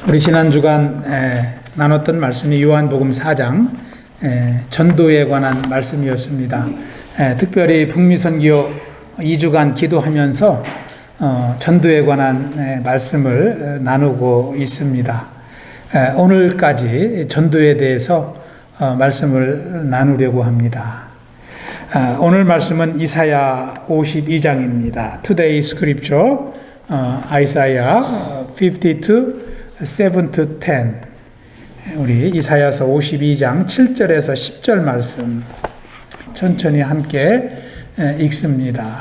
우리 지난 주간 나눴던 말씀이 요한복음 4장 전도에 관한 말씀이었습니다. 특별히 북미 선교 2주간 기도하면서 전도에 관한 말씀을 나누고 있습니다. 오늘까지 전도에 대해서 말씀을 나누려고 합니다. 오늘 말씀은 이사야 52장입니다. Today Scripture, Isaiah 52, 7-10. 우리 이사야서 52장 7절에서 10절 말씀 천천히 함께 읽습니다.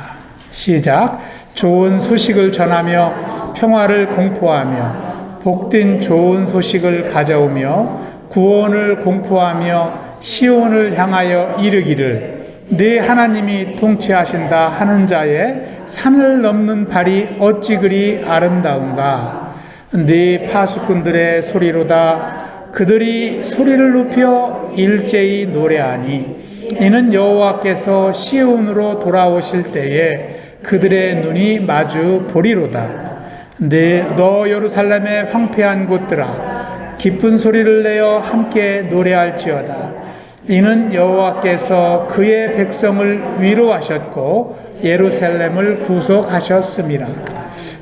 시작. 좋은 소식을 전하며 평화를 공포하며 복된 좋은 소식을 가져오며 구원을 공포하며 시온을 향하여 이르기를 네 하나님이 통치하신다 하는 자의 산을 넘는 발이 어찌 그리 아름다운가. 네 파수꾼들의 소리로다. 그들이 소리를 높여 일제히 노래하니 이는 여호와께서 시온으로 돌아오실 때에 그들의 눈이 마주 보리로다. 너 예루살렘의 황폐한 곳들아, 기쁜 소리를 내어 함께 노래할지어다. 이는 여호와께서 그의 백성을 위로하셨고 예루살렘을 구속하셨습니다.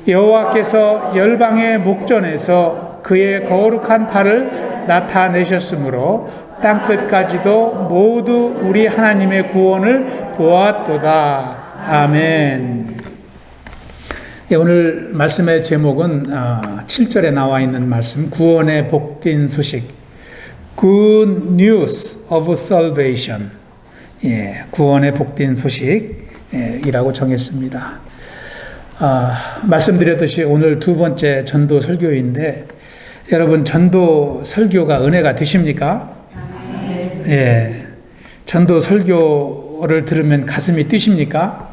여호와께서 열방의 목전에서 그의 거룩한 팔을 나타내셨으므로 땅끝까지도 모두 우리 하나님의 구원을 보았도다. 아멘. 오늘 말씀의 제목은 7절에 나와 있는 말씀, 구원의 복된 소식, Good News of Salvation, 구원의 복된 소식이라고 정했습니다. 말씀드렸듯이 오늘 두 번째 전도 설교인데, 여러분 전도 설교가 은혜가 되십니까? 전도 설교를 들으면 가슴이 뛰십니까?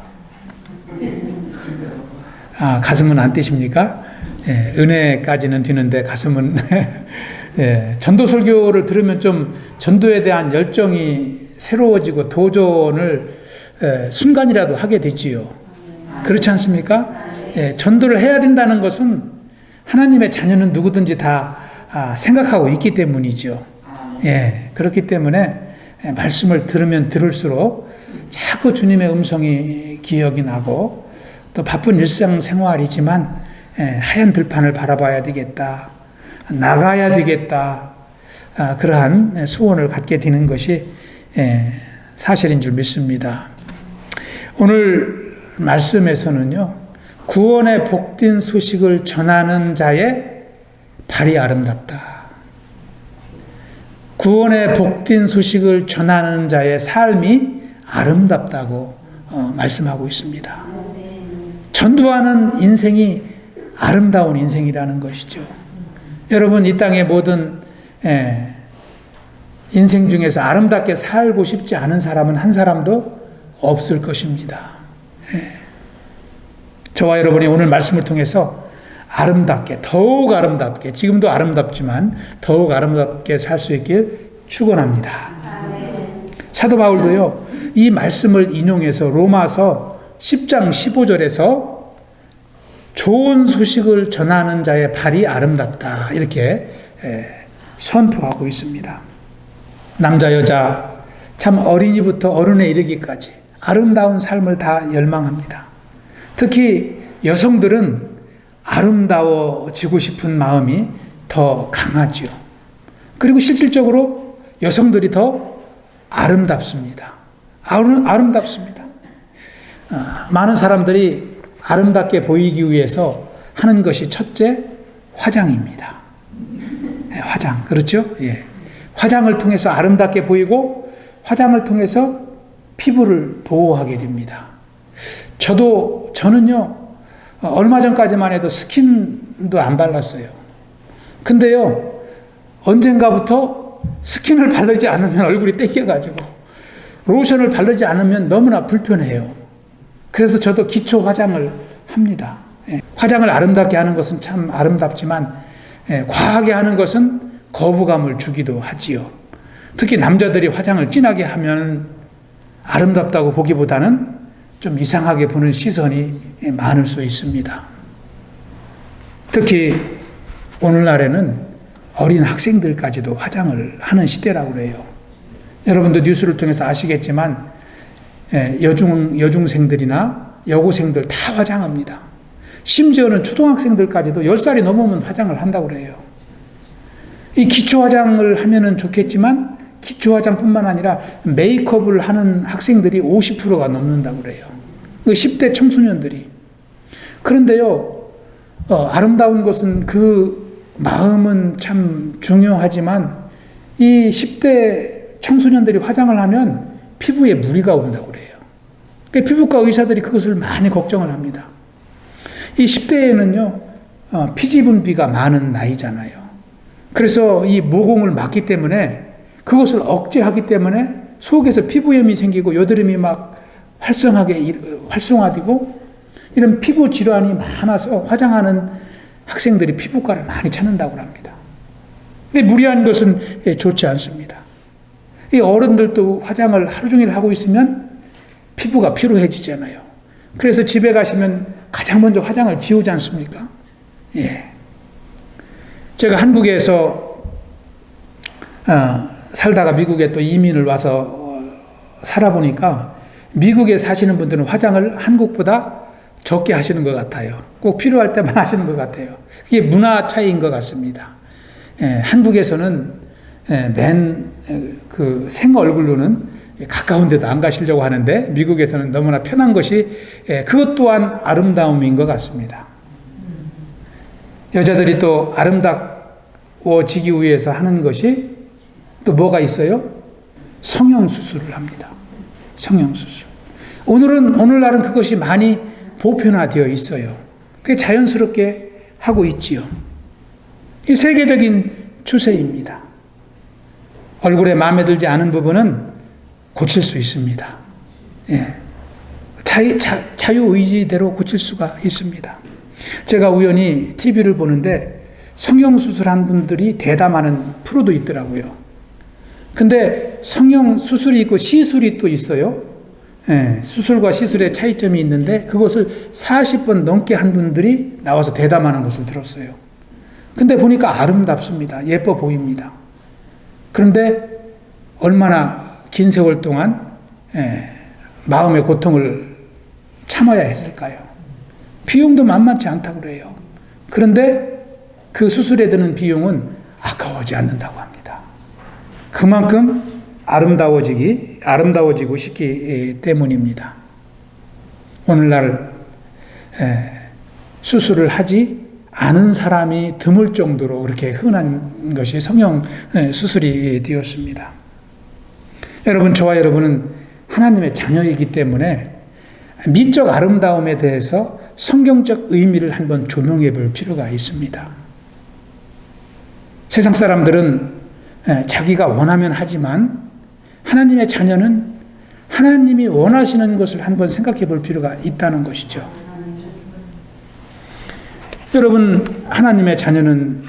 가슴은 안 뛰십니까? 은혜까지는 뛰는데 가슴은 전도 설교를 들으면 좀 전도에 대한 열정이 새로워지고 도전을 순간이라도 하게 되지요. 그렇지 않습니까? 전도를 해야 된다는 것은 하나님의 자녀는 누구든지 다 생각하고 있기 때문이죠. 그렇기 때문에 말씀을 들으면 들을수록 자꾸 주님의 음성이 기억이 나고, 또 바쁜 일상생활이지만 하얀 들판을 바라봐야 되겠다, 나가야 되겠다, 그러한 소원을 갖게 되는 것이 사실인 줄 믿습니다. 오늘 말씀에서는요, 구원의 복된 소식을 전하는 자의 발이 아름답다. 구원의 복된 소식을 전하는 자의 삶이 아름답다고 말씀하고 있습니다. 전도하는 인생이 아름다운 인생이라는 것이죠. 여러분, 이 땅의 모든 인생 중에서 아름답게 살고 싶지 않은 사람은 한 사람도 없을 것입니다. 저와 여러분이 오늘 말씀을 통해서 아름답게, 더욱 아름답게, 지금도 아름답지만 더욱 아름답게 살 수 있길 축원합니다. 사도 바울도요, 이 말씀을 인용해서 로마서 10장 15절에서 좋은 소식을 전하는 자의 발이 아름답다, 이렇게 선포하고 있습니다. 남자 여자 참 어린이부터 어른에 이르기까지 아름다운 삶을 다 열망합니다. 특히 여성들은 아름다워지고 싶은 마음이 더 강하죠. 그리고 실질적으로 여성들이 더 아름답습니다. 아름답습니다. 많은 사람들이 아름답게 보이기 위해서 하는 것이 첫째, 화장입니다. 화장, 그렇죠? 화장을 통해서 아름답게 보이고, 화장을 통해서 피부를 보호하게 됩니다. 저는요, 얼마 전까지만 해도 스킨도 안 발랐어요. 근데요, 언젠가부터 스킨을 바르지 않으면 얼굴이 땡겨가지고, 로션을 바르지 않으면 너무나 불편해요. 그래서 저도 기초 화장을 합니다. 화장을 아름답게 하는 것은 참 아름답지만, 과하게 하는 것은 거부감을 주기도 하지요. 특히 남자들이 화장을 진하게 하면 아름답다고 보기보다는 좀 이상하게 보는 시선이 많을 수 있습니다. 특히 오늘날에는 어린 학생들까지도 화장을 하는 시대라고 그래요. 여러분도 뉴스를 통해서 아시겠지만 여중생들이나 여고생들 다 화장합니다. 심지어는 초등학생들까지도 10살이 넘으면 화장을 한다고 그래요. 이 기초 화장을 하면은 좋겠지만 기초 화장뿐만 아니라 메이크업을 하는 학생들이 50%가 넘는다고 그래요. 10대 청소년들이. 그런데요, 아름다운 것은 그 마음은 참 중요하지만 이 10대 청소년들이 화장을 하면 피부에 무리가 온다고 그래요. 그러니까 피부과 의사들이 그것을 많이 걱정을 합니다. 이 10대에는요, 피지분비가 많은 나이잖아요. 그래서 이 모공을 막기 때문에 그것을 억제하기 때문에 속에서 피부염이 생기고 여드름이 막 활성화되고 이런 피부 질환이 많아서 화장하는 학생들이 피부과를 많이 찾는다고 합니다. 무리한 것은 좋지 않습니다. 이 어른들도 화장을 하루 종일 하고 있으면 피부가 피로해지잖아요. 그래서 집에 가시면 가장 먼저 화장을 지우지 않습니까? 예. 제가 한국에서 살다가 미국에 또 이민을 와서 살아보니까 미국에 사시는 분들은 화장을 한국보다 적게 하시는 것 같아요. 꼭 필요할 때만 하시는 것 같아요. 이게 문화 차이인 것 같습니다. 한국에서는 그 생얼굴로는 가까운 데도 안 가시려고 하는데 미국에서는 너무나 편한 것이 그것 또한 아름다움인 것 같습니다. 여자들이 또 아름다워지기 위해서 하는 것이 또 뭐가 있어요? 성형수술을 합니다. 성형수술. 오늘날은 그것이 많이 보편화되어 있어요. 그게 자연스럽게 하고 있지요. 이 세계적인 추세입니다. 얼굴에 마음에 들지 않은 부분은 고칠 수 있습니다. 예. 자유의지대로 고칠 수가 있습니다. 제가 우연히 TV를 보는데 성형수술한 분들이 대담하는 프로도 있더라고요. 근데 성형수술이 있고 시술이 또 있어요. 예, 수술과 시술의 차이점이 있는데 그것을 40번 넘게 한 분들이 나와서 대담하는 것을 들었어요. 근데 보니까 아름답습니다. 예뻐 보입니다. 그런데 얼마나 긴 세월 동안 마음의 고통을 참아야 했을까요? 비용도 만만치 않다고 그래요. 그런데 그 수술에 드는 비용은 아까워지 않는다고 합니다. 그만큼 아름다워지고 싶기 때문입니다. 오늘날 수술을 하지 않은 사람이 드물 정도로 그렇게 흔한 것이 성형 수술이 되었습니다. 여러분, 저와 여러분은 하나님의 자녀이기 때문에 미적 아름다움에 대해서 성경적 의미를 한번 조명해 볼 필요가 있습니다. 세상 사람들은 자기가 원하면 하지만 하나님의 자녀는 하나님이 원하시는 것을 한번 생각해 볼 필요가 있다는 것이죠. 여러분, 하나님의 자녀는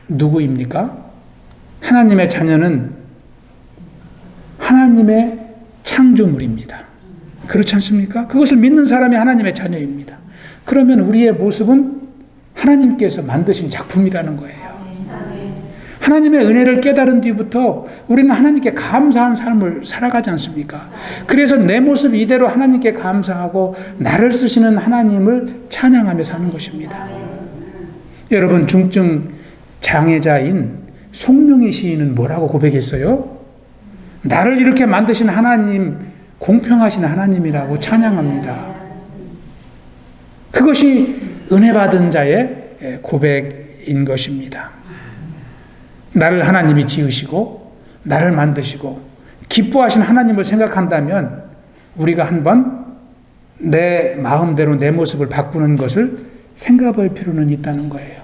누구입니까? 하나님의 자녀는 하나님의 창조물입니다. 그렇지 않습니까? 그것을 믿는 사람이 하나님의 자녀입니다. 그러면 우리의 모습은 하나님께서 만드신 작품이라는 거예요. 하나님의 은혜를 깨달은 뒤부터 우리는 하나님께 감사한 삶을 살아가지 않습니까? 그래서 내 모습 이대로 하나님께 감사하고 나를 쓰시는 하나님을 찬양하며 사는 것입니다. 여러분, 중증 장애자인 송명희 시인은 뭐라고 고백했어요? 나를 이렇게 만드신 하나님, 공평하신 하나님이라고 찬양합니다. 그것이 은혜 받은 자의 고백인 것입니다. 나를 하나님이 지으시고 나를 만드시고 기뻐하신 하나님을 생각한다면 우리가 한번 내 마음대로 내 모습을 바꾸는 것을 생각할 필요는 있다는 거예요.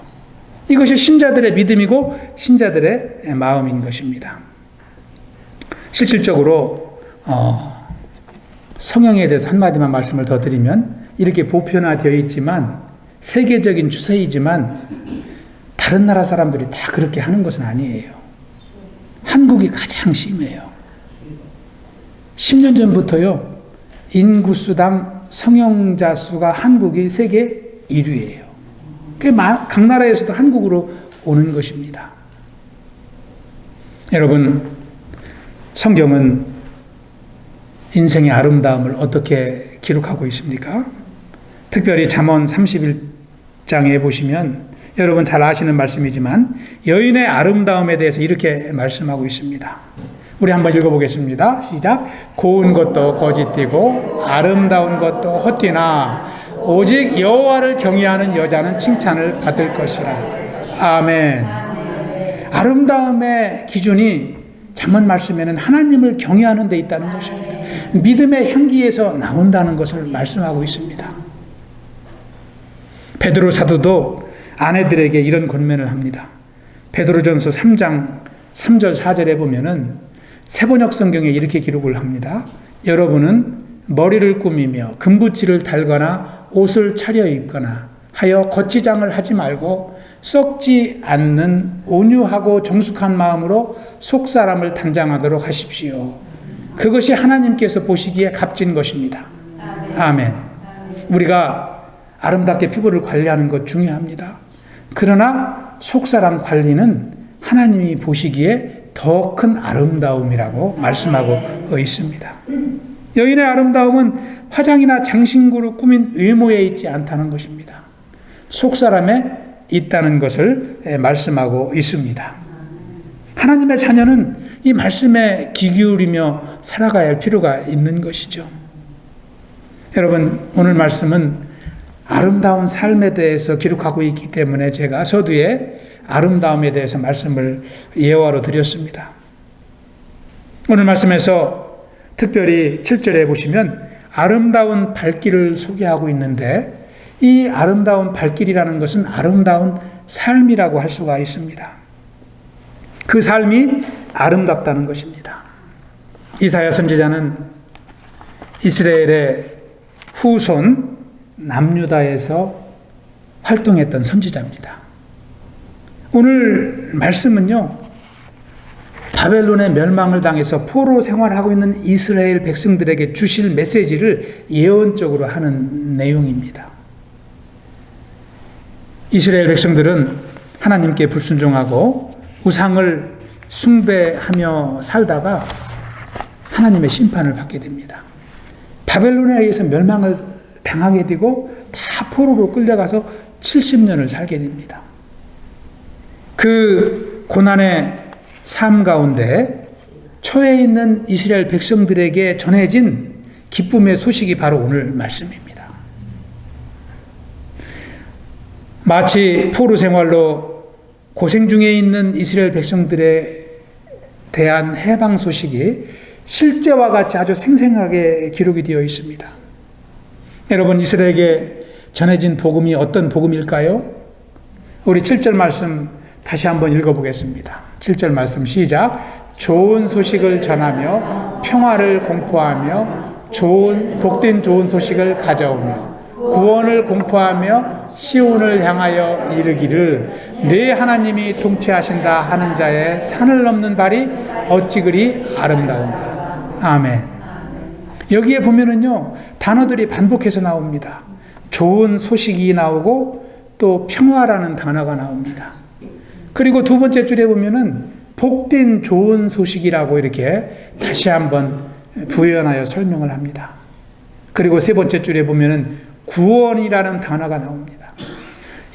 이것이 신자들의 믿음이고 신자들의 마음인 것입니다. 실질적으로 성형에 대해서 한마디만 말씀을 더 드리면 이렇게 보편화되어 있지만 세계적인 추세이지만 다른 나라 사람들이 다 그렇게 하는 것은 아니에요. 한국이 가장 심해요. 10년 전부터요, 인구수당 성형자 수가 한국이 세계 1위예요. 각 나라에서도 한국으로 오는 것입니다. 여러분, 성경은 인생의 아름다움을 어떻게 기록하고 있습니까? 특별히 잠언 31장에 보시면 여러분 잘 아시는 말씀이지만 여인의 아름다움에 대해서 이렇게 말씀하고 있습니다. 우리 한번 읽어보겠습니다. 시작. 고운 것도 거짓되고 아름다운 것도 헛되나 오직 여호와를 경외하는 여자는 칭찬을 받을 것이라. 아멘. 아름다움의 기준이 잠언 말씀에는 하나님을 경외하는 데 있다는 것입니다. 믿음의 향기에서 나온다는 것을 말씀하고 있습니다. 베드로 사도도 아내들에게 이런 권면을 합니다. 베드로전서 3장 3절 4절에 보면은 세번역 성경에 이렇게 기록을 합니다. 여러분은 머리를 꾸미며 금붙이를 달거나 옷을 차려입거나 하여 거치장을 하지 말고 썩지 않는 온유하고 정숙한 마음으로 속사람을 단장하도록 하십시오. 그것이 하나님께서 보시기에 값진 것입니다. 아멘. 우리가 아름답게 피부를 관리하는 것 중요합니다. 그러나 속사람 관리는 하나님이 보시기에 더 큰 아름다움이라고 말씀하고 있습니다. 여인의 아름다움은 화장이나 장신구로 꾸민 외모에 있지 않다는 것입니다. 속사람에 있다는 것을 말씀하고 있습니다. 하나님의 자녀는 이 말씀에 귀 기울이며 살아가야 할 필요가 있는 것이죠. 여러분, 오늘 말씀은 아름다운 삶에 대해서 기록하고 있기 때문에 제가 서두에 아름다움에 대해서 말씀을 예화로 드렸습니다. 오늘 말씀에서 특별히 7절에 보시면 아름다운 발길을 소개하고 있는데 이 아름다운 발길이라는 것은 아름다운 삶이라고 할 수가 있습니다. 그 삶이 아름답다는 것입니다. 이사야 선지자는 이스라엘의 후손 남유다에서 활동했던 선지자입니다. 오늘 말씀은요, 바벨론의 멸망을 당해서 포로 생활하고 있는 이스라엘 백성들에게 주실 메시지를 예언적으로 하는 내용입니다. 이스라엘 백성들은 하나님께 불순종하고 우상을 숭배하며 살다가 하나님의 심판을 받게 됩니다. 바벨론에 의해서 멸망을 당하게 되고 다 포로로 끌려가서 70년을 살게 됩니다. 그 고난의 삶 가운데 처해 있는 이스라엘 백성들에게 전해진 기쁨의 소식이 바로 오늘 말씀입니다. 마치 포로 생활로 고생 중에 있는 이스라엘 백성들에 대한 해방 소식이 실제와 같이 아주 생생하게 기록이 되어 있습니다. 여러분, 이스라엘에게 전해진 복음이 어떤 복음일까요? 우리 7절 말씀 다시 한번 읽어보겠습니다. 7절 말씀 시작. 좋은 소식을 전하며 평화를 공포하며 복된 좋은 소식을 가져오며 구원을 공포하며 시온을 향하여 이르기를 네 하나님이 통치하신다 하는 자의 산을 넘는 발이 어찌 그리 아름다운가. 아멘. 여기에 보면은요, 단어들이 반복해서 나옵니다. 좋은 소식이 나오고 또 평화라는 단어가 나옵니다. 그리고 두 번째 줄에 보면은 복된 좋은 소식이라고 이렇게 다시 한번 부연하여 설명을 합니다. 그리고 세 번째 줄에 보면은 구원이라는 단어가 나옵니다.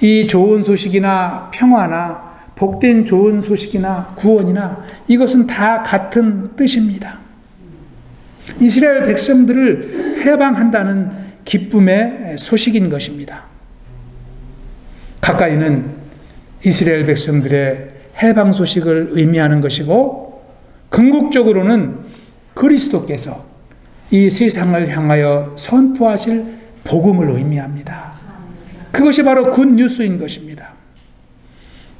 이 좋은 소식이나 평화나 복된 좋은 소식이나 구원이나 이것은 다 같은 뜻입니다. 이스라엘 백성들을 해방한다는 기쁨의 소식인 것입니다. 가까이는 이스라엘 백성들의 해방 소식을 의미하는 것이고 궁극적으로는 그리스도께서 이 세상을 향하여 선포하실 복음을 의미합니다. 그것이 바로 굿뉴스인 것입니다.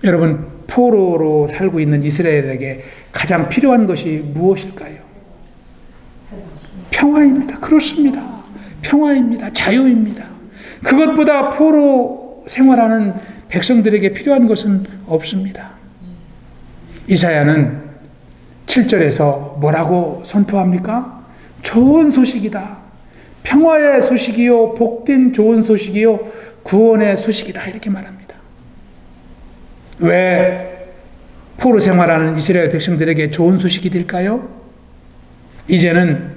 여러분, 포로로 살고 있는 이스라엘에게 가장 필요한 것이 무엇일까요? 평화입니다. 그렇습니다. 평화입니다. 자유입니다. 그것보다 포로 생활하는 백성들에게 필요한 것은 없습니다. 이사야는 7절에서 뭐라고 선포합니까? 좋은 소식이다. 평화의 소식이요, 복된 좋은 소식이요, 구원의 소식이다. 이렇게 말합니다. 왜 포로 생활하는 이스라엘 백성들에게 좋은 소식이 될까요? 이제는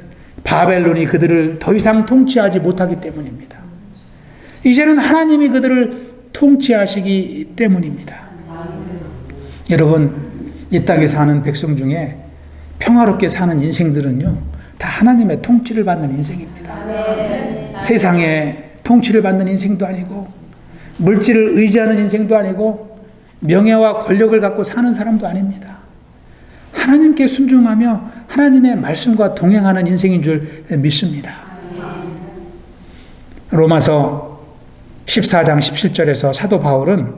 바벨론이 그들을 더 이상 통치하지 못하기 때문입니다. 이제는 하나님이 그들을 통치하시기 때문입니다. 여러분, 이 땅에 사는 백성 중에 평화롭게 사는 인생들은요, 다 하나님의 통치를 받는 인생입니다. 세상에 통치를 받는 인생도 아니고, 물질을 의지하는 인생도 아니고, 명예와 권력을 갖고 사는 사람도 아닙니다. 하나님께 순종하며 하나님의 말씀과 동행하는 인생인 줄 믿습니다. 로마서 14장 17절에서 사도 바울은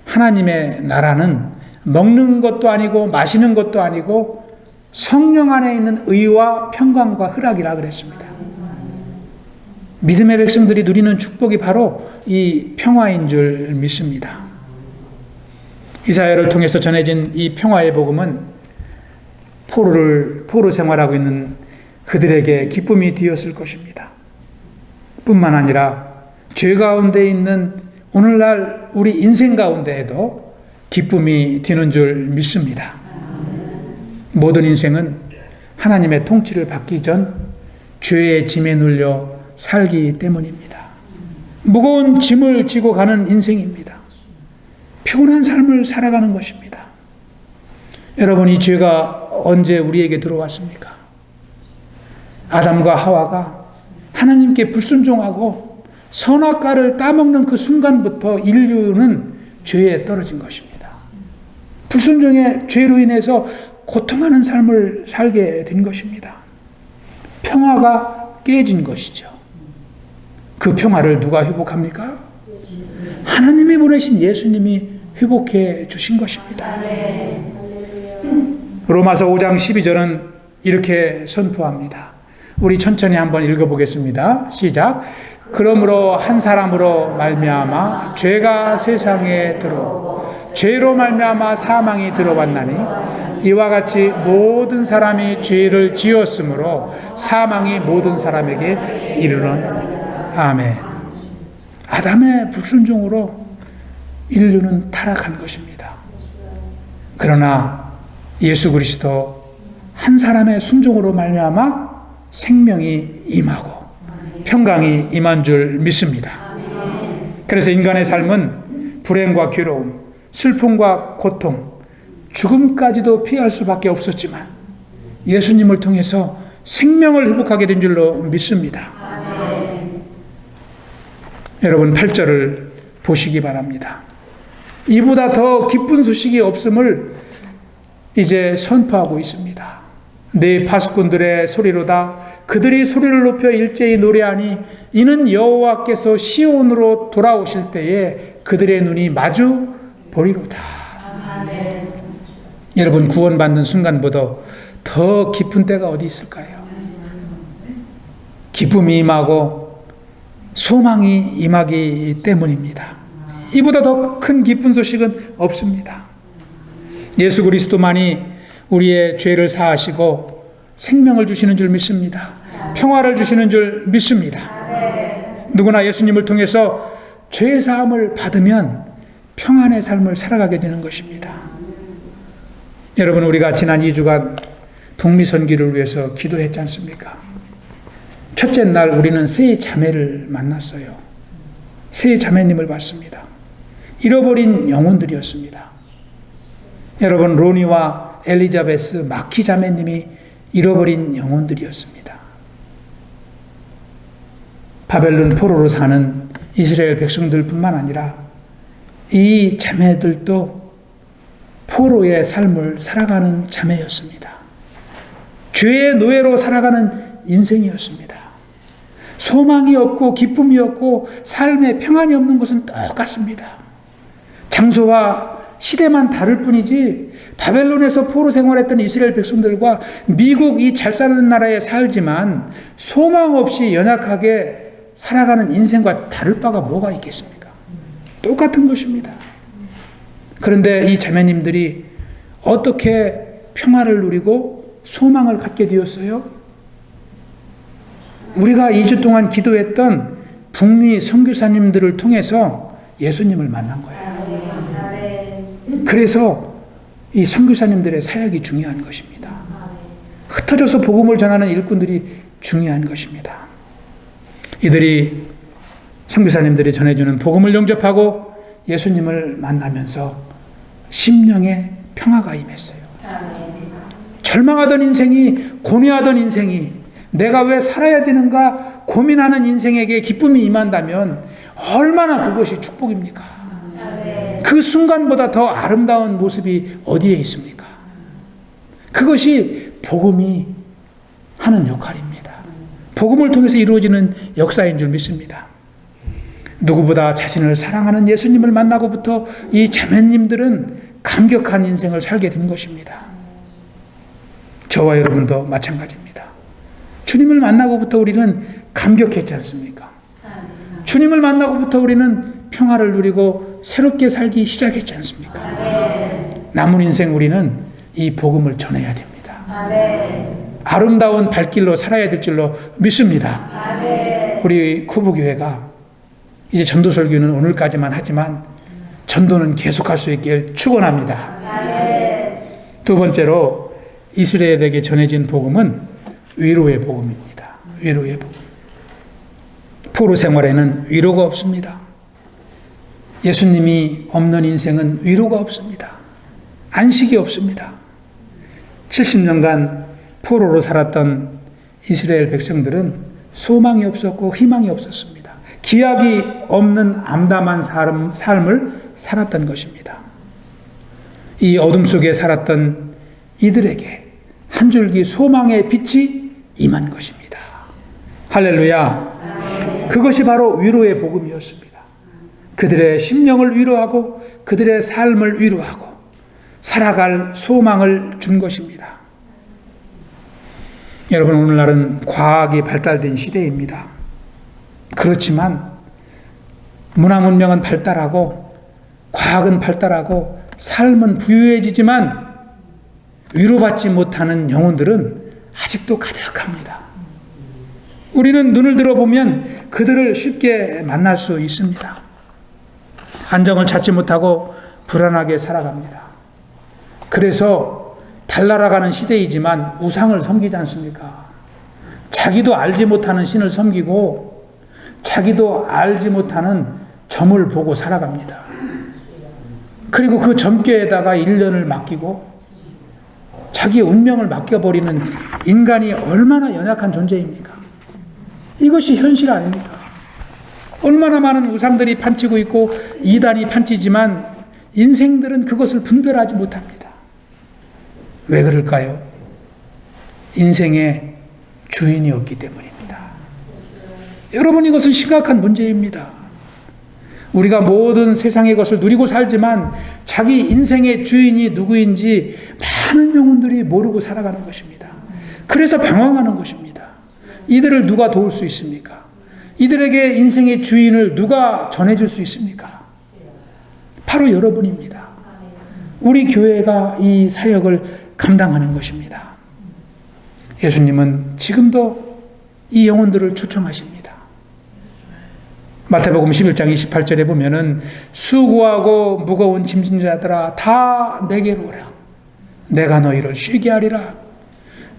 하나님의 나라는 먹는 것도 아니고 마시는 것도 아니고 성령 안에 있는 의와 평강과 희락이라 그랬습니다. 믿음의 백성들이 누리는 축복이 바로 이 평화인 줄 믿습니다. 이사야를 통해서 전해진 이 평화의 복음은 포로 생활하고 있는 그들에게 기쁨이 되었을 것입니다. 뿐만 아니라 죄 가운데 있는 오늘날 우리 인생 가운데에도 기쁨이 되는 줄 믿습니다. 모든 인생은 하나님의 통치를 받기 전 죄의 짐에 눌려 살기 때문입니다. 무거운 짐을 지고 가는 인생입니다. 피곤한 삶을 살아가는 것입니다. 여러분, 이 죄가 언제 우리에게 들어왔습니까? 아담과 하와가 하나님께 불순종하고 선악과를 따먹는 그 순간부터 인류는 죄에 떨어진 것입니다. 불순종의 죄로 인해서 고통하는 삶을 살게 된 것입니다. 평화가 깨진 것이죠. 그 평화를 누가 회복합니까? 하나님이 보내신 예수님이 회복해 주신 것입니다. 로마서 5장 12절은 이렇게 선포합니다. 우리 천천히 한번 읽어보겠습니다. 시작. 그러므로 한 사람으로 말미암아 죄가 세상에 들어오고 죄로 말미암아 사망이 들어왔나니 이와 같이 모든 사람이 죄를 지었으므로 사망이 모든 사람에게 이르렀느니라. 아멘. 아담의 불순종으로 인류는 타락한 것입니다. 그러나 예수 그리스도 한 사람의 순종으로 말미암아 생명이 임하고 평강이 임한 줄 믿습니다. 그래서 인간의 삶은 불행과 괴로움, 슬픔과 고통, 죽음까지도 피할 수밖에 없었지만 예수님을 통해서 생명을 회복하게 된 줄로 믿습니다. 여러분 8절을 보시기 바랍니다. 이보다 더 기쁜 소식이 없음을 이제 선포하고 있습니다. 네 파수꾼들의 소리로다. 그들이 소리를 높여 일제히 노래하니 이는 여호와께서 시온으로 돌아오실 때에 그들의 눈이 마주 보리로다. 아멘. 여러분 구원받는 순간보다 더 기쁜 때가 어디 있을까요? 기쁨이 임하고 소망이 임하기 때문입니다. 이보다 더 큰 기쁜 소식은 없습니다. 예수 그리스도만이 우리의 죄를 사하시고 생명을 주시는 줄 믿습니다. 평화를 주시는 줄 믿습니다. 누구나 예수님을 통해서 죄 사함을 받으면 평안의 삶을 살아가게 되는 것입니다. 여러분 우리가 지난 2주간 북미 선교를 위해서 기도했지 않습니까? 첫째 날 우리는 세 자매를 만났어요. 세 자매님을 봤습니다. 잃어버린 영혼들이었습니다. 여러분 로니와 엘리자베스 마키 자매님이 잃어버린 영혼들이었습니다. 바벨론 포로로 사는 이스라엘 백성들뿐만 아니라 이 자매들도 포로의 삶을 살아가는 자매였습니다. 죄의 노예로 살아가는 인생이었습니다. 소망이 없고 기쁨이 없고 삶에 평안이 없는 것은 똑같습니다. 장소와 시대만 다를 뿐이지 바벨론에서 포로 생활했던 이스라엘 백성들과 미국 이 잘 사는 나라에 살지만 소망 없이 연약하게 살아가는 인생과 다를 바가 뭐가 있겠습니까? 똑같은 것입니다. 그런데 이 자매님들이 어떻게 평화를 누리고 소망을 갖게 되었어요? 우리가 2주 동안 기도했던 북미 선교사님들을 통해서 예수님을 만난 거예요. 그래서 이 선교사님들의 사역이 중요한 것입니다. 흩어져서 복음을 전하는 일꾼들이 중요한 것입니다. 이들이 선교사님들이 전해주는 복음을 영접하고 예수님을 만나면서 심령에 평화가 임했어요. 절망하던 인생이, 고뇌하던 인생이, 내가 왜 살아야 되는가 고민하는 인생에게 기쁨이 임한다면 얼마나 그것이 축복입니까? 그 순간보다 더 아름다운 모습이 어디에 있습니까? 그것이 복음이 하는 역할입니다. 복음을 통해서 이루어지는 역사인 줄 믿습니다. 누구보다 자신을 사랑하는 예수님을 만나고부터 이 자매님들은 감격한 인생을 살게 된 것입니다. 저와 여러분도 마찬가지입니다. 주님을 만나고부터 우리는 감격했지 않습니까? 주님을 만나고부터 우리는 평화를 누리고 새롭게 살기 시작했지 않습니까? 남은 인생 우리는 이 복음을 전해야 됩니다. 아름다운 발길로 살아야 될 줄로 믿습니다. 우리 쿠부교회가 이제 전도설교는 오늘까지만 하지만 전도는 계속할 수 있길 축원합니다. 두 번째로 이스라엘에게 전해진 복음은 위로의 복음입니다. 위로의 복음. 포로 생활에는 위로가 없습니다. 예수님이 없는 인생은 위로가 없습니다. 안식이 없습니다. 70년간 포로로 살았던 이스라엘 백성들은 소망이 없었고 희망이 없었습니다. 기약이 없는 암담한 삶을 살았던 것입니다. 이 어둠 속에 살았던 이들에게 한 줄기 소망의 빛이 임한 것입니다. 할렐루야. 그것이 바로 위로의 복음이었습니다. 그들의 심령을 위로하고 그들의 삶을 위로하고 살아갈 소망을 준 것입니다. 여러분, 오늘날은 과학이 발달된 시대입니다. 그렇지만 문화문명은 발달하고 과학은 발달하고 삶은 부유해지지만 위로받지 못하는 영혼들은 아직도 가득합니다. 우리는 눈을 들어보면 그들을 쉽게 만날 수 있습니다. 안정을 찾지 못하고 불안하게 살아갑니다. 그래서 달나라가는 시대이지만 우상을 섬기지 않습니까? 자기도 알지 못하는 신을 섬기고 자기도 알지 못하는 점을 보고 살아갑니다. 그리고 그 점괘에다가 일련을 맡기고 자기의 운명을 맡겨버리는 인간이 얼마나 연약한 존재입니까? 이것이 현실 아닙니까? 얼마나 많은 우상들이 판치고 있고 이단이 판치지만 인생들은 그것을 분별하지 못합니다. 왜 그럴까요? 인생의 주인이 없기 때문입니다. 여러분, 이것은 심각한 문제입니다. 우리가 모든 세상의 것을 누리고 살지만 자기 인생의 주인이 누구인지 많은 영혼들이 모르고 살아가는 것입니다. 그래서 방황하는 것입니다. 이들을 누가 도울 수 있습니까? 이들에게 인생의 주인을 누가 전해줄 수 있습니까? 바로 여러분입니다. 우리 교회가 이 사역을 감당하는 것입니다. 예수님은 지금도 이 영혼들을 초청하십니다. 마태복음 11장 28절에 보면은 수고하고 무거운 짐진 자들아 다 내게로 오라. 내가 너희를 쉬게 하리라.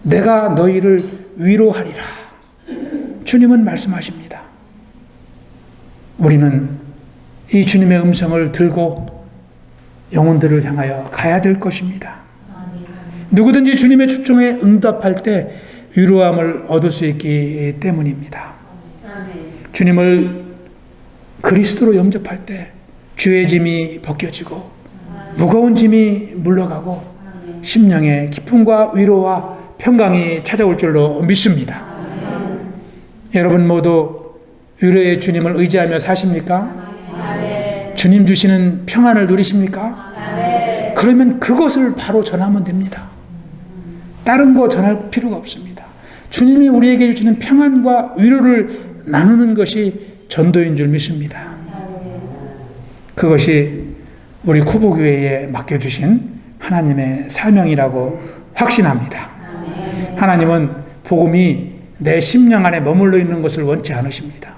내가 너희를 위로하리라. 주님은 말씀하십니다. 우리는 이 주님의 음성을 들고 영혼들을 향하여 가야 될 것입니다. 누구든지 주님의 초청에 응답할 때 위로함을 얻을 수 있기 때문입니다. 주님을 그리스도로 영접할 때 죄의 짐이 벗겨지고 무거운 짐이 물러가고 심령의 기쁨과 위로와 평강이 찾아올 줄로 믿습니다. 여러분 모두 위로의 주님을 의지하며 사십니까? 주님 주시는 평안을 누리십니까? 그러면 그것을 바로 전하면 됩니다. 다른 거 전할 필요가 없습니다. 주님이 우리에게 주시는 평안과 위로를 나누는 것이 전도인 줄 믿습니다. 그것이 우리 쿠부교회에 맡겨주신 하나님의 사명이라고 확신합니다. 하나님은 복음이 내 심령 안에 머물러 있는 것을 원치 않으십니다.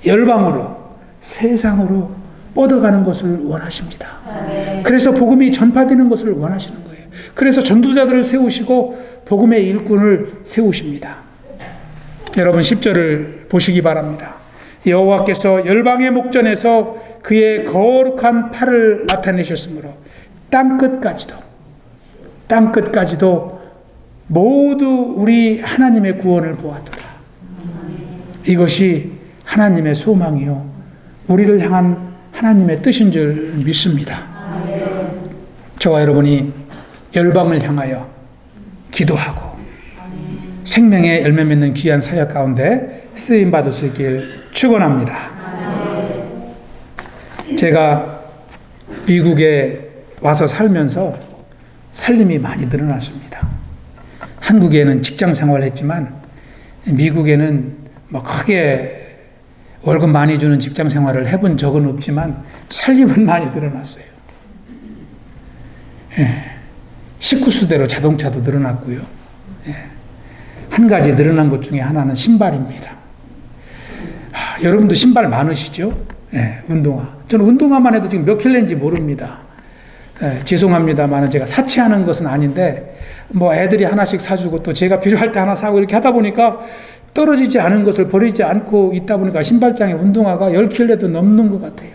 열방으로, 세상으로 뻗어가는 것을 원하십니다. 그래서 복음이 전파되는 것을 원하시는 거예요. 그래서 전도자들을 세우시고 복음의 일꾼을 세우십니다. 여러분 10절을 보시기 바랍니다. 여호와께서 열방의 목전에서 그의 거룩한 팔을 나타내셨으므로 땅끝까지도 모두 우리 하나님의 구원을 보았도다. 이것이 하나님의 소망이요 우리를 향한 하나님의 뜻인 줄 믿습니다. 저와 여러분이 열방을 향하여 기도하고 생명의 열매 맺는 귀한 사역 가운데 쓰임 받을 수 있길 축원합니다. 제가 미국에 와서 살면서 살림이 많이 늘어났습니다. 한국에는 직장 생활을 했지만 미국에는 뭐 크게 월급 많이 주는 직장 생활을 해본 적은 없지만 살림은 많이 늘어났어요. 식구수대로 자동차도 늘어났고요. 한 가지 늘어난 것 중에 하나는 신발입니다. 여러분도 신발 많으시죠? 운동화. 저는 운동화만 해도 지금 몇 켤레인지 모릅니다. 죄송합니다만 제가 사치하는 것은 아닌데 뭐 애들이 하나씩 사주고 또 제가 필요할 때 하나 사고 이렇게 하다 보니까 떨어지지 않은 것을 버리지 않고 있다 보니까 신발장에 운동화가 10켤레도 넘는 것 같아요.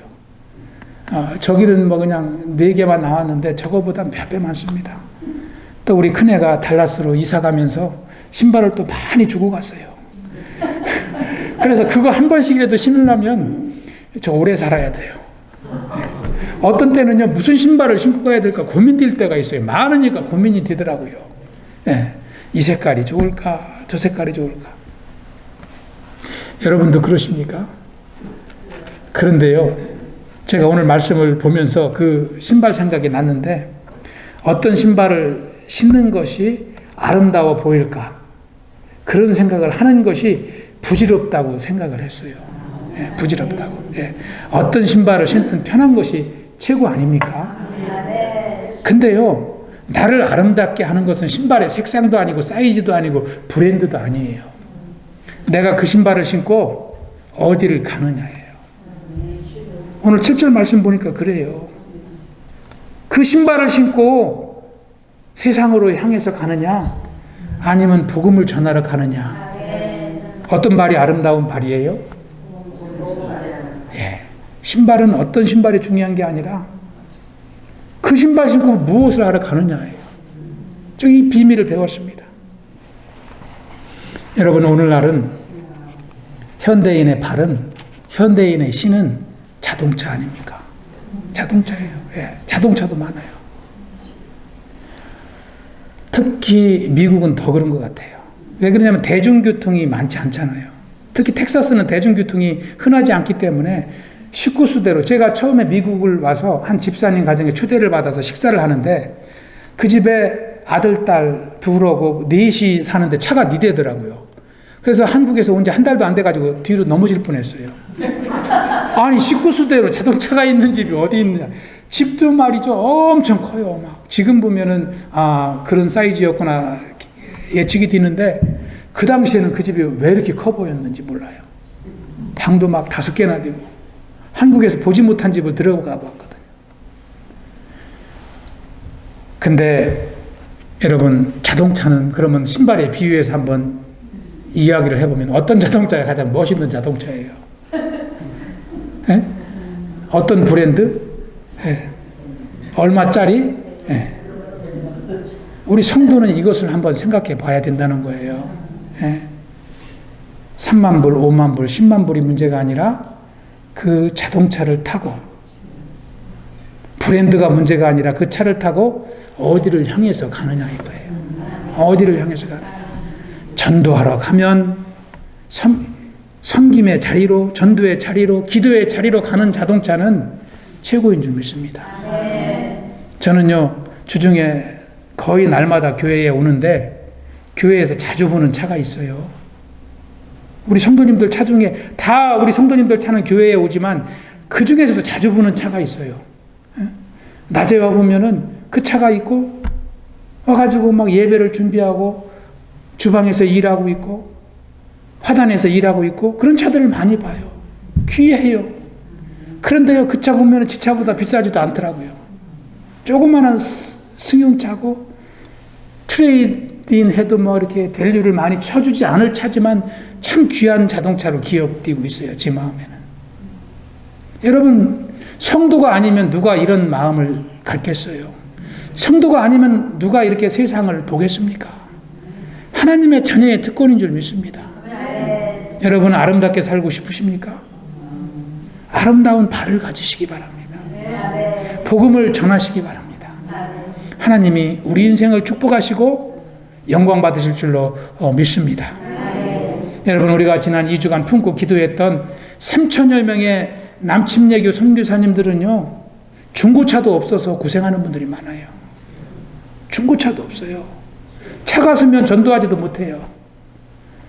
저기는 뭐 그냥 4개만 나왔는데 저거보다 몇 배 많습니다. 또 우리 큰애가 달라스로 이사 가면서 신발을 또 많이 주고 갔어요. 그래서 그거 한 번씩이라도 신으려면 저 오래 살아야 돼요. 어떤 때는요 무슨 신발을 신고 가야 될까 고민될 때가 있어요. 많으니까 고민이 되더라고요. 이 색깔이 좋을까 저 색깔이 좋을까. 여러분도 그러십니까? 그런데요 제가 오늘 말씀을 보면서 그 신발 생각이 났는데 어떤 신발을 신는 것이 아름다워 보일까 그런 생각을 하는 것이 부질없다고 생각을 했어요. 부질없다고. 어떤 신발을 신든 편한 것이 최고 아닙니까? 근데요 나를 아름답게 하는 것은 신발의 색상도 아니고 사이즈도 아니고 브랜드도 아니에요. 내가 그 신발을 신고 어디를 가느냐예요. 오늘 7절 말씀 보니까 그래요. 그 신발을 신고 세상으로 향해서 가느냐 아니면 복음을 전하러 가느냐. 어떤 발이 아름다운 발이에요? 신발은 어떤 신발이 중요한 게 아니라 그 신발 신고 무엇을 하러 가느냐예요. 이 비밀을 배웠습니다. 여러분 오늘날은 현대인의 발은 현대인의 신은 자동차 아닙니까? 자동차예요. 자동차도 많아요. 특히 미국은 더 그런 것 같아요. 왜 그러냐면 대중교통이 많지 않잖아요. 특히 텍사스는 대중교통이 흔하지 않기 때문에 식구수대로 제가 처음에 미국을 와서 한 집사님 가정에 초대를 받아서 식사를 하는데 그 집에 아들, 딸 둘하고 넷이 사는데 차가 2대더라고요. 그래서 한국에서 온 지 한 달도 안 돼가지고 뒤로 넘어질 뻔했어요. 아니 식구수대로 자동차가 있는 집이 어디 있느냐. 집도 말이죠 엄청 커요. 막 지금 보면은 그런 사이즈였구나 예측이 되는데 그 당시에는 그 집이 왜 이렇게 커 보였는지 몰라요. 방도 막 5개나 되고 한국에서 보지 못한 집을 들어가 봤거든요. 근데 여러분 자동차는 그러면 신발에 비유해서 한번 이야기를 해보면 어떤 자동차가 가장 멋있는 자동차예요? 어떤 브랜드? 얼마짜리? 우리 성도는 이것을 한번 생각해 봐야 된다는 거예요. 3만 불, 5만 불, 10만 불이 문제가 아니라 그 자동차를 타고 브랜드가 문제가 아니라 그 차를 타고 어디를 향해서 가느냐 이거예요. 어디를 향해서 가느냐. 전도하러 가면 섬김의 자리로, 전도의 자리로, 기도의 자리로 가는 자동차는 최고인 줄 믿습니다. 저는요 주중에 거의 날마다 교회에 오는데 교회에서 자주 보는 차가 있어요. 우리 성도님들 차 중에 다 우리 성도님들 차는 교회에 오지만 그 중에서도 자주 보는 차가 있어요. 낮에 와보면은 그 차가 있고 와가지고 막 예배를 준비하고 주방에서 일하고 있고 화단에서 일하고 있고 그런 차들을 많이 봐요. 귀해요. 그런데요, 그 차 보면 지 차보다 비싸지도 않더라고요. 조그마한 승용차고 트레이드인 해도 뭐 이렇게 밸류를 많이 쳐주지 않을 차지만 참 귀한 자동차로 기억되고 있어요, 제 마음에는. 여러분, 성도가 아니면 누가 이런 마음을 갖겠어요? 성도가 아니면 누가 이렇게 세상을 보겠습니까? 하나님의 자녀의 특권인 줄 믿습니다. 여러분, 아름답게 살고 싶으십니까? 아름다운 발을 가지시기 바랍니다. 복음을 전하시기 바랍니다. 하나님이 우리 인생을 축복하시고 영광 받으실 줄로 믿습니다. 여러분, 우리가 지난 2주간 품고 기도했던 3천여 명의 남침예교 선교사님들은요, 중고차도 없어서 고생하는 분들이 많아요. 중고차도 없어요. 차가 없으면 전도하지도 못해요.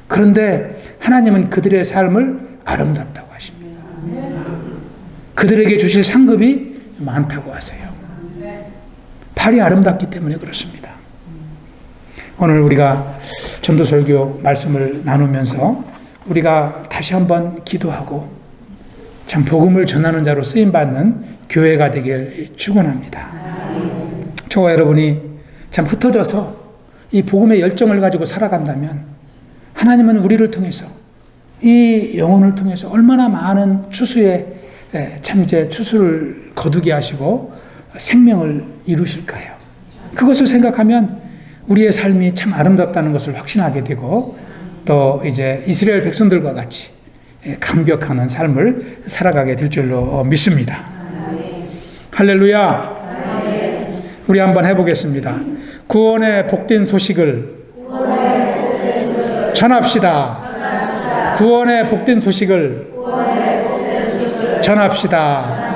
그런데 하나님은 그들의 삶을 아름답다고 하십니다. 그들에게 주실 상급이 많다고 하세요. 발이 아름답기 때문에 그렇습니다. 오늘 우리가 전도설교 말씀을 나누면서 우리가 다시 한번 기도하고 참 복음을 전하는 자로 쓰임받는 교회가 되길 축원합니다. 저와 여러분이 참 흩어져서 이 복음의 열정을 가지고 살아간다면 하나님은 우리를 통해서 이 영혼을 통해서 얼마나 많은 추수에 참 이제 추수를 거두게 하시고 생명을 이루실까요? 그것을 생각하면 우리의 삶이 참 아름답다는 것을 확신하게 되고 또 이제 이스라엘 백성들과 같이 감격하는 삶을 살아가게 될 줄로 믿습니다. 할렐루야. 우리 한번 해보겠습니다. 구원의 복된 소식을 전합시다. 구원의 복된 소식을 전합시다.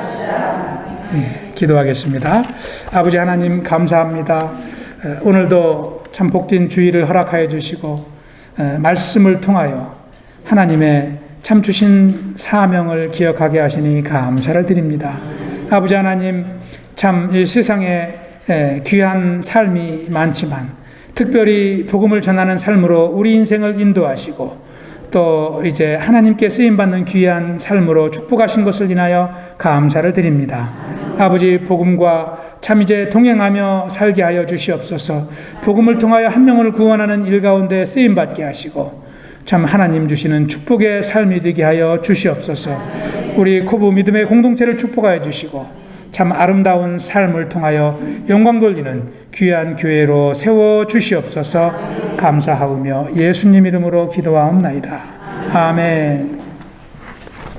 기도하겠습니다. 아버지 하나님 감사합니다. 오늘도 참 복된 주의를 허락하여 주시고 말씀을 통하여 하나님의 참 주신 사명을 기억하게 하시니 감사를 드립니다. 아버지 하나님, 참 이 세상에 귀한 삶이 많지만 특별히 복음을 전하는 삶으로 우리 인생을 인도하시고 또 이제 하나님께 쓰임받는 귀한 삶으로 축복하신 것을 인하여 감사를 드립니다. 아버지, 복음과 참 이제 동행하며 살게 하여 주시옵소서. 복음을 통하여 한 명을 구원하는 일 가운데 쓰임받게 하시고 참 하나님 주시는 축복의 삶이 되게 하여 주시옵소서. 우리 코브 믿음의 공동체를 축복하여 주시고 참 아름다운 삶을 통하여 영광 돌리는 귀한 교회로 세워 주시옵소서. 감사하오며 예수님 이름으로 기도하옵나이다. 아멘.